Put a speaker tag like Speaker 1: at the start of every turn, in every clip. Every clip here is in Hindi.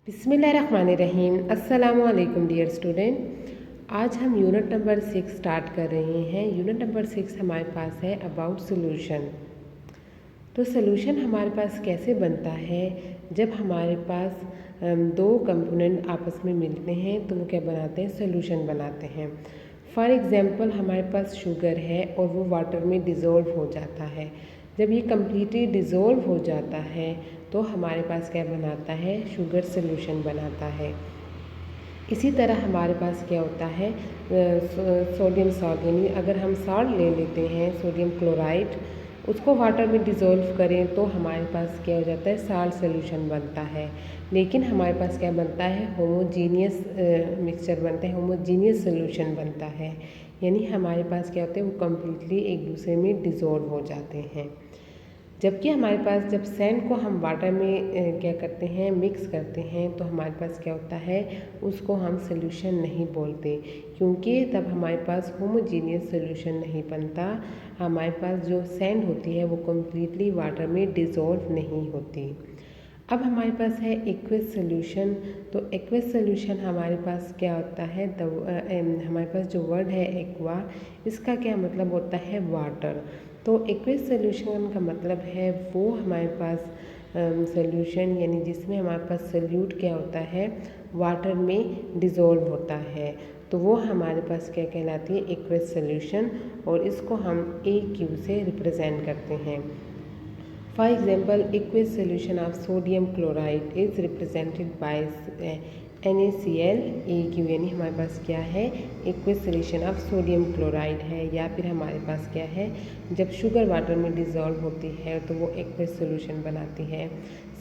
Speaker 1: बिस्मिल्लाहिर्रहमानिर्रहीम। अस्सलामु अलैकुम डियर स्टूडेंट। आज हम यूनिट नंबर 6 स्टार्ट कर रहे हैं। यूनिट नंबर 6 हमारे पास है अबाउट सोल्यूशन। तो सोल्यूशन हमारे पास कैसे बनता है? जब हमारे पास दो कंपोनेंट आपस में मिलते हैं तो वो क्या बनाते हैं? सोल्यूशन बनाते हैं। फॉर एग्ज़ाम्पल हमारे पास शुगर है और वो वाटर में डिज़ोल्व हो जाता है। जब ये कम्प्लीटली डिज़ोल्व हो जाता है तो हमारे पास क्या बनाता है? शुगर सोल्यूशन बनाता है। इसी तरह हमारे पास क्या होता है? सोडियम सॉल्ट, यानी अगर हम सॉल्ट ले लेते हैं सोडियम क्लोराइड, उसको वाटर में डिज़ोल्व करें तो हमारे पास क्या हो जाता है? साल्ट सोल्यूशन बनता है। लेकिन हमारे पास क्या बनता है? होमोजीनियस मिक्सचर बनता है, होमोजीनियस सोल्यूशन बनता है। यानी हमारे पास क्या होता है? वो कम्प्लीटली एक दूसरे में डिज़ोल्व हो जाते हैं। जबकि हमारे पास जब सैंड को हम वाटर में क्या करते हैं? मिक्स करते हैं तो हमारे पास क्या होता है? उसको हम सोल्यूशन नहीं बोलते, क्योंकि तब हमारे पास होमोजीनियस सोल्यूशन नहीं बनता। हमारे पास जो सैंड होती है वो कम्प्लीटली वाटर में डिज़ोल्व नहीं होती। अब हमारे पास है एक्वस सोल्यूशन। तो एक्वस सोल्यूशन हमारे पास क्या होता है? हमारे पास जो वर्ड है एक्वा, इसका क्या मतलब होता है? वाटर। तो एक्वस सोल्यूशन का मतलब है वो हमारे पास सोल्यूशन, यानी जिसमें हमारे पास सोल्यूट क्या होता है? वाटर में डिज़ोल्व होता है। तो वो हमारे पास क्या कहलाती है? Aqueous solution. और इसको हम AQ से रिप्रेजेंट करते हैं। For example, aqueous solution of sodium chloride is represented by NaCl AQ, यानी हमारे पास क्या है? aqueous solution of sodium chloride है। या फिर हमारे पास क्या है? जब शुगर वाटर में डिज़ोल्व होती है तो वो aqueous solution बनाती है।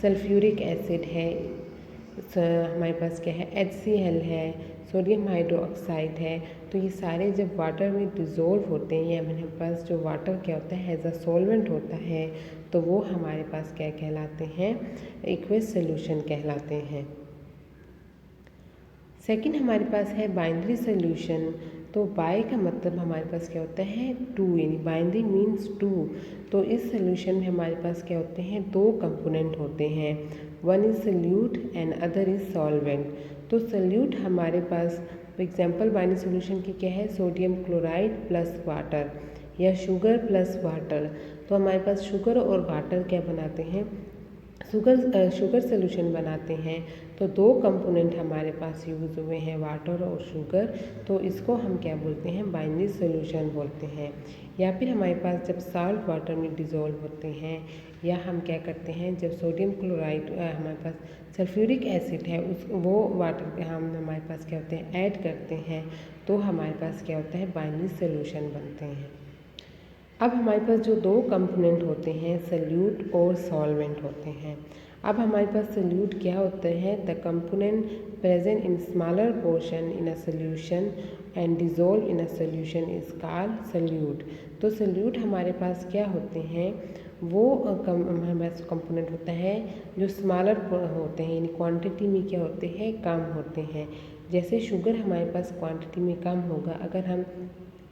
Speaker 1: सल्फ्यूरिक एसिड है, हमारे पास क्या है? HCl है, सोडियम हाइड्रोक्साइड है। तो ये सारे जब वाटर में डिज़ोल्व होते हैं या हमारे पास जो वाटर क्या होता है? एज अ सॉल्वेंट होता है, तो वो हमारे पास क्या कहलाते हैं? एक्वस सोल्यूशन कहलाते हैं। सेकंड हमारे पास है बाइनरी सोल्यूशन। तो बाय का मतलब हमारे पास क्या होता है? टू, यानी बाइनरी मीन्स टू। तो इस सोल्यूशन में हमारे पास क्या होते हैं? दो कंपोनेंट होते हैं, one is solute and other is solvent. तो सोल्यूट हमारे पास फॉर एग्जांपल बाइनरी सोल्यूशन की क्या है? सोडियम क्लोराइड प्लस वाटर या शुगर प्लस वाटर। तो हमारे पास शुगर और वाटर क्या बनाते हैं? शुगर सोल्यूशन बनाते हैं। तो दो कंपोनेंट हमारे पास यूज़ हुए हैं, वाटर और शुगर। तो इसको हम क्या बोलते हैं? बाइनरी सोल्यूशन बोलते हैं। या फिर हमारे पास जब साल्ट वाटर में डिज़ोल्व होते हैं, या हम क्या करते हैं? जब सोडियम क्लोराइड हमारे पास सल्फ्यूरिक एसिड है उस वो वाटर हम हमारे पास क्या होते हैं? ऐड करते हैं, तो हमारे पास क्या होता है? बाइनरी सोल्यूशन बनते हैं। अब हमारे पास जो दो कंपोनेंट होते हैं, सोल्यूट और सॉल्वेंट होते हैं। अब हमारे पास सोल्यूट क्या होते हैं? The component present in smaller portion in a solution and dissolve in a solution is called solute. तो सोल्यूट हमारे पास क्या होते हैं? वो हमारे पास कंपोनेंट होता है जो स्मॉलर होते हैं, यानी क्वांटिटी में क्या होते हैं? कम होते हैं। जैसे शुगर हमारे पास क्वांटिटी में कम होगा, अगर हम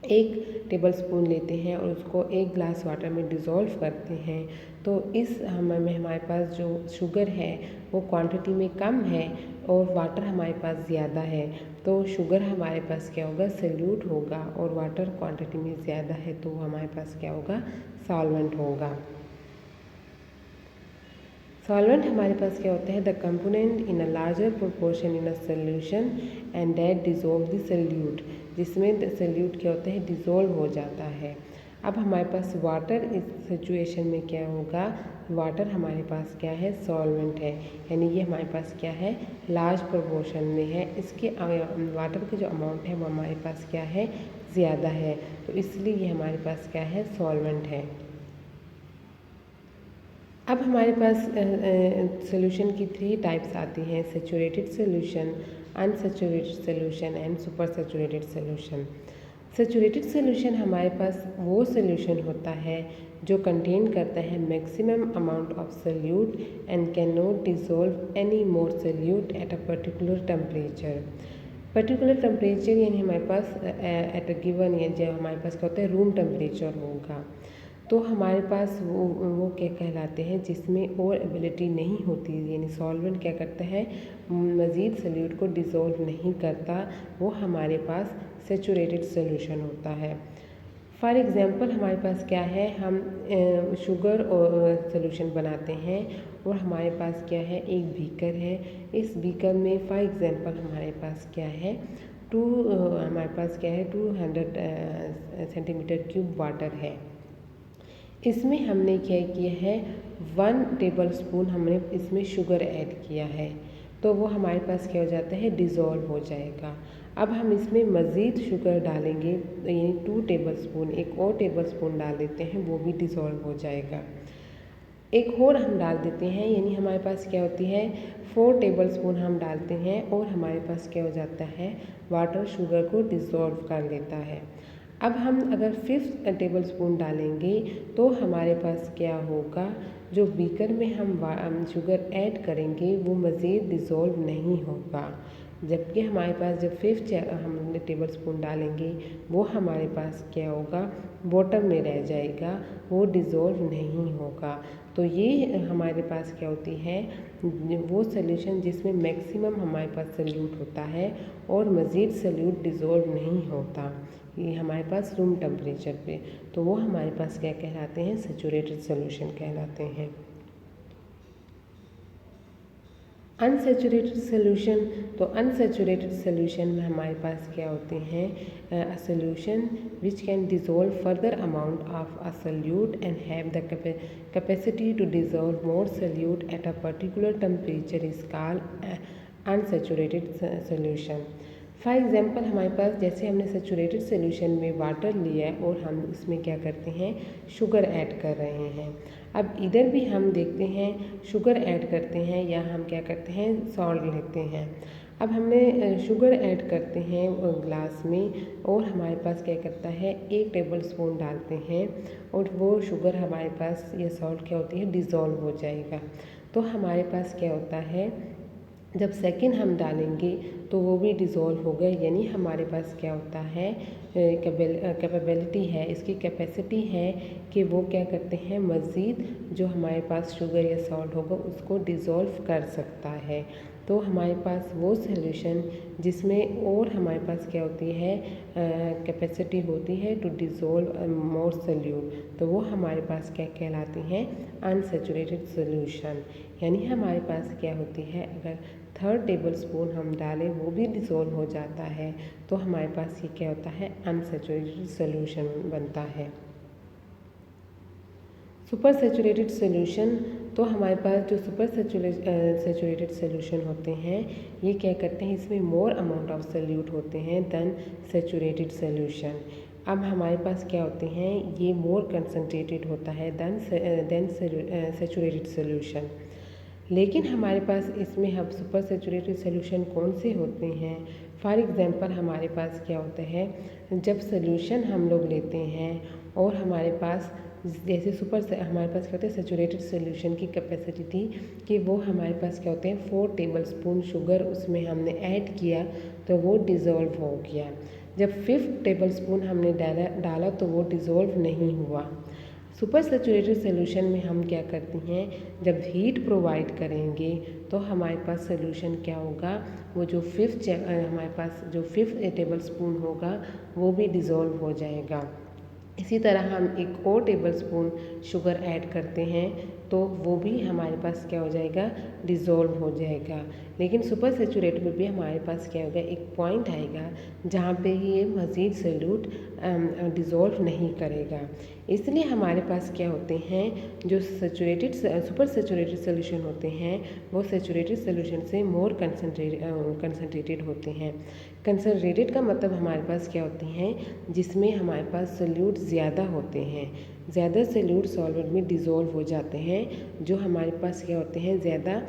Speaker 1: 1 टेबल स्पून लेते हैं और उसको 1 ग्लास वाटर में डिज़ोल्व करते हैं, तो इस में हमारे पास जो शुगर है वो क्वांटिटी में कम है और वाटर हमारे पास ज़्यादा है। तो शुगर हमारे पास क्या होगा? सोल्यूट होगा, और वाटर क्वांटिटी में ज़्यादा है तो हमारे पास क्या होगा? सॉल्वेंट होगा। सॉल्वेंट हमारे पास क्या होता है? The component in a larger proportion in a solution and that dissolve the solute, जिसमें सोल्यूट क्या होता है? डिज़ोल्व हो जाता है। अब हमारे पास वाटर इस सिचुएशन में क्या होगा? वाटर हमारे पास क्या है? सॉल्वेंट है, यानी ये हमारे पास क्या है? लार्ज प्रोपोर्शन में है। इसके वाटर के जो अमाउंट है वो हमारे पास क्या है? ज़्यादा है, तो इसलिए ये हमारे पास क्या है? सॉल्वेंट है। अब हमारे पास सोल्यूशन की 3 टाइप्स आती हैं, saturated solution, unsaturated solution and super saturated solution. Saturated solution हमारे पास वो सोल्यूशन होता है जो कंटेन करता है maximum amount of solute and can not dissolve any more solute at a particular temperature. Particular temperature यानी हमारे पास एट अ गिवन, या जो हमारे पास क्या होता है? रूम टेम्परेचर होगा। तो हमारे पास वो क्या कहलाते हैं जिसमें और एबिलिटी नहीं होती, यानी सॉल्वेंट क्या करता है मज़ीद सल्यूट को डिज़ोल्व नहीं करता, वो हमारे पास सेचुरेटेड सोल्यूशन होता है। फॉर एग्ज़ाम्पल हमारे पास क्या है, हम शुगर और सोल्यूशन बनाते हैं और हमारे पास क्या है एक बीकर है। इस बीकर में फॉर एग्ज़ाम्पल हमारे पास क्या है हमारे पास क्या है 200 सेंटीमीटर क्यूब वाटर है। इसमें हमने क्या किया है 1 टेबल स्पून हमने इसमें शुगर ऐड किया है, तो वो हमारे पास क्या हो जाता है डिज़ोल्व हो जाएगा। अब हम इसमें मज़ीद शुगर डालेंगे, यानी 2 टेबल स्पून, एक और टेबल स्पून डाल देते हैं, वो भी डिज़ोल्व हो जाएगा। एक और हम डाल देते हैं, यानी हमारे पास क्या होती है 4 टेबल स्पून हम डालते हैं और हमारे पास क्या हो जाता है वाटर शुगर को डिज़ोल्व कर लेता है। अब हम अगर 5th टेबल स्पून डालेंगे तो हमारे पास क्या होगा, जो बीकर में हम शुगर ऐड करेंगे वो मज़ीद डिज़ोल्व नहीं होगा, जबकि हमारे पास जब 5th हम टेबल स्पून डालेंगे वो हमारे पास क्या होगा बॉटम में रह जाएगा, वो डिज़ोल्व नहीं होगा। तो ये हमारे पास क्या होती है वो सॉल्यूशन जिसमें मैक्सिमम हमारे पास सल्यूट होता है और मज़ीद सल्यूट डिज़ोल्व नहीं होता, ये हमारे पास रूम टेम्परेचर पे, तो वो हमारे पास क्या कहलाते हैं सेचुरेटेड सॉल्यूशन कहलाते हैं। अनसेचुरेटेड सोल्यूशन, तो अनसेचुरेटेड सोल्यूशन में हमारे पास क्या होते हैं a solution which can dissolve further amount of a solute and have the capacity to dissolve more solute at a particular temperature is called unsaturated solution. For example हमारे पास जैसे हमने सेचुरेटेड सोल्यूशन में वाटर लिया है और हम उसमें क्या करते हैं शुगर ऐड कर रहे हैं। अब इधर भी हम देखते हैं शुगर ऐड करते हैं या हम क्या करते हैं सॉल्ट लेते हैं। अब हमने शुगर ऐड करते हैं ग्लास में और हमारे पास क्या करता है 1 टेबल स्पून डालते हैं और वो शुगर हमारे पास ये सॉल्ट क्या होती है डिज़ोल्व हो जाएगा। तो हमारे पास क्या होता है जब सेकंड हम डालेंगे तो वो भी डिज़ोल्व हो गए, यानी हमारे पास क्या होता है कैपेबिलिटी है, इसकी कैपेसिटी है कि वो क्या करते हैं मज़ीद जो हमारे पास शुगर या सॉल्ट होगा उसको डिज़ोल्व कर सकता है। तो हमारे पास वो सॉल्यूशन जिसमें और हमारे पास क्या होती है कैपेसिटी होती है टू डिज़ोल्व मोर सोल्यूट, तो वो हमारे पास क्या कहलाती हैं अनसेचुरेटेड सोल्यूशन। यानी हमारे पास क्या होती है अगर 3rd टेबल स्पून हम डालें वो भी डिज़ोल्व हो जाता है, तो हमारे पास ये क्या होता है अनसेचुरेटेड सोल्यूशन बनता है। सुपर सेचुरेटेड सोल्यूशन, तो हमारे पास जो सुपर सेचुरेटेड सोल्यूशन होते हैं ये क्या करते हैं इसमें मोर अमाउंट ऑफ सोल्यूट होते हैं देन सेचुरेटेड सोल्यूशन। अब हमारे पास क्या होते हैं ये मोर कंसनट्रेटेड होता है देन सेचुरेटेड सोल्यूशन। लेकिन हमारे पास इसमें हम सुपर सेचुरेटेड सोल्यूशन कौन से होते हैं, फॉर एग्ज़ाम्पल हमारे पास क्या होता है जब सोल्यूशन हम लोग लेते हैं और हमारे पास जैसे हमारे पास क्या होता है सेचुरेटेड सोल्यूशन की कैपेसिटी थी कि वो हमारे पास क्या होते हैं 4 टेबल स्पून शुगर उसमें हमने ऐड किया तो वो डिज़ोल्व हो गया। जब 5th टेबल स्पून हमने डाला तो वो डिज़ोल्व नहीं हुआ। सुपर सेचुरेटेड सोल्यूशन में हम क्या करते हैं जब हीट प्रोवाइड करेंगे तो हमारे पास सोल्यूशन क्या होगा वो जो हमारे पास जो 5th टेबल स्पून होगा वो भी डिज़ोल्व हो जाएगा। इसी तरह हम एक और टेबल स्पून शुगर ऐड करते हैं तो वो भी हमारे पास क्या हो जाएगा डिज़ोल्व हो जाएगा। लेकिन सुपर सेचुरेट में भी हमारे पास क्या होगा एक पॉइंट आएगा जहाँ पे ये मज़ीद सोल्यूट डिज़ोल्व नहीं करेगा। इसलिए हमारे पास क्या होते हैं जो सुपर सेचुरेटेड सोल्यूशन होते हैं वो सेचुरेटेड सोल्यूशन से मोर कंसनट्रेटेड होते हैं। कंसनट्रेटेड का मतलब हमारे पास क्या होते हैं जिसमें हमारे पास सोल्यूट ज़्यादा होते हैं, ज़्यादा सोल्यूट सॉल्वेंट में डिज़ोल्व हो जाते हैं, जो हमारे पास क्या होते हैं ज़्यादा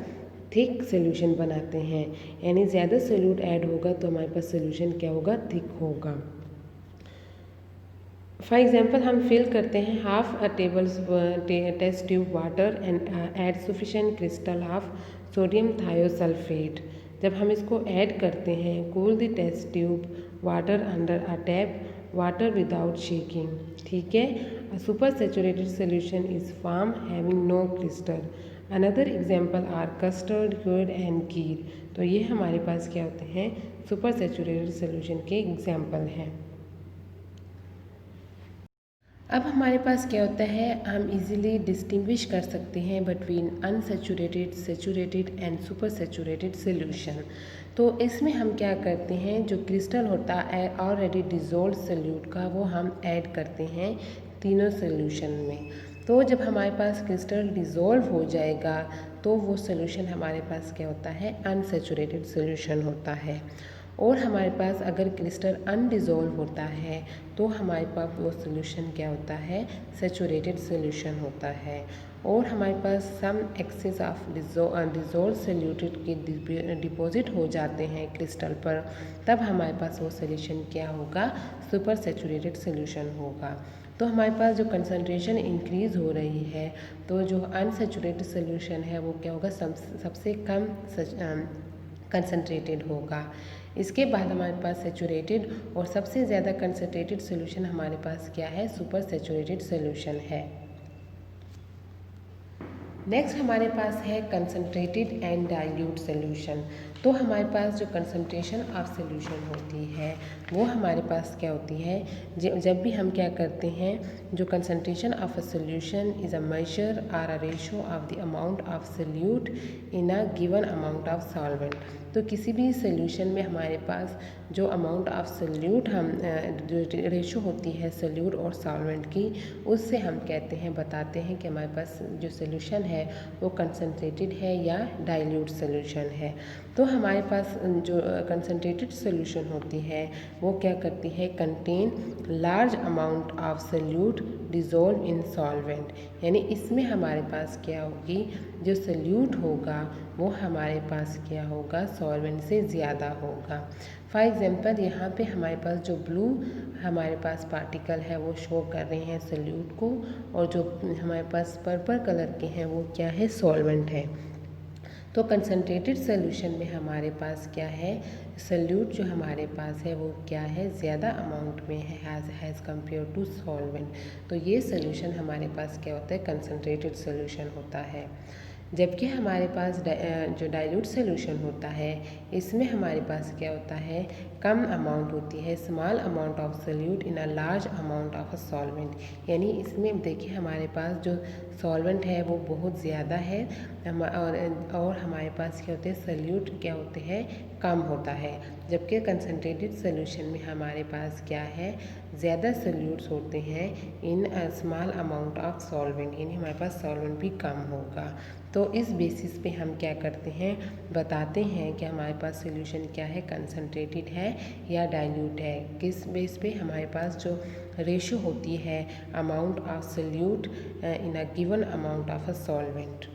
Speaker 1: थिक सोल्यूशन बनाते हैं। यानी ज़्यादा सोल्यूट ऐड होगा तो हमारे पास सोल्यूशन क्या होगा थिक होगा। फॉर एग्ज़ाम्पल हम फिल करते हैं half a table test tube water and add sufficient crystal of sodium thiosulphate. जब हम इसको ऐड करते हैं cool the test tube water under a tap water without shaking. ठीक है, A supersaturated solution is firm having no crystal. Another example are custard, curd and ghee. तो ये हमारे पास क्या होते हैं, supersaturated solution के एग्जाम्पल हैं। अब हमारे पास क्या होता है, हम इजीली डिस्टिंग्विश कर सकते हैं between unsaturated, saturated and super saturated solution. तो इसमें हम क्या करते हैं, जो क्रिस्टल होता है ऑलरेडी डिज़ोल्व सोल्यूट का, वो हम ऐड करते हैं तीनों सोल्यूशन में। तो जब हमारे पास क्रिस्टल डिज़ोल्व हो जाएगा तो वो सोल्यूशन हमारे पास क्या होता है, अनसैचुरेटेड सोल्यूशन होता है। और हमारे पास अगर क्रिस्टल अनडिज़ोल्व होता है तो हमारे पास वो सोल्यूशन क्या होता है, सैचुरेटेड सोल्यूशन होता है। और हमारे पास सम एक्सेस ऑफ डिज़ोल्व सोल्यूटेड के डिपॉजिट हो जाते हैं क्रिस्टल पर, तब हमारे पास वो सोल्यूशन क्या होगा, सुपर सैचुरेटेड सोल्यूशन होगा। तो हमारे पास जो कंसनट्रेशन इंक्रीज़ हो रही है तो जो अनसैचुरेटेड सोल्यूशन है वो क्या होगा, सबसे कम कंसनट्रेटेड होगा। इसके बाद हमारे पास सैचुरेटेड और सबसे ज़्यादा कंसनट्रेटेड सोल्यूशन हमारे पास क्या है, सुपर सैचुरेटेड सोल्यूशन है। नेक्स्ट हमारे पास है कंसनट्रेटेड एंड डाइल्यूट सोल्यूशन। तो हमारे पास जो कंसनट्रेशन ऑफ सोल्यूशन होती है वो हमारे पास क्या होती है, जब भी हम क्या करते हैं, जो concentration of a solution is a measure or a ratio of the amount of solute in a given amount of solvent. तो किसी भी सोल्यूशन में हमारे पास जो अमाउंट ऑफ सोल्यूट हम जो रेशो होती है सोल्यूट और सॉल्वेंट की, उससे हम कहते हैं, बताते हैं कि हमारे पास जो सोल्यूशन है वो कंसनट्रेटेड है या डाइल्यूट सोल्यूशन है। तो हमारे पास जो कंसनट्रेटेड सोल्यूशन होती है वो क्या करती है, contain large amount of solute dissolve in solvent. यानी इसमें हमारे पास क्या होगी, जो सोल्यूट होगा वो हमारे पास क्या होगा, सॉल्वेंट से ज़्यादा होगा। फॉर एग्जांपल यहाँ पे हमारे पास जो ब्लू हमारे पास पार्टिकल है वो शो कर रहे हैं सोल्यूट को, और जो हमारे पास पर्पल कलर के हैं वो क्या है, सॉल्वेंट है। तो कंसनट्रेटेड सोल्यूशन में हमारे पास क्या है, सोल्यूट जो हमारे पास है वो क्या है, ज़्यादा अमाउंट में है हैज़ कंपेयर टू सॉल्वेंट। तो ये सोल्यूशन हमारे पास क्या होता है, कंसनट्रेटेड सोल्यूशन होता है। जबकि हमारे पास जो डाइल्यूट सोल्यूशन होता है इसमें हमारे पास क्या होता है, कम अमाउंट होती है, small amount of solute in a large amount of a solvent. यानी इसमें देखिए हमारे पास जो सॉल्वेंट है वो बहुत ज़्यादा है, और हमारे पास क्या होते हैं, सोल्यूट क्या होते हैं, कम होता है। जबकि कंसनट्रेटेड सोल्यूशन में हमारे पास क्या है, ज़्यादा सोल्यूट्स होते हैं in small amount of solvent, यानी हमारे पास सॉल्वेंट भी कम होगा। तो इस बेसिस पे हम क्या करते हैं, बताते हैं कि हमारे पास सोल्यूशन क्या है, कंसनट्रेटेड है या डाइल्यूट है। किस बेस पे, हमारे पास जो रेशो होती है amount of solute in a given amount of a solvent.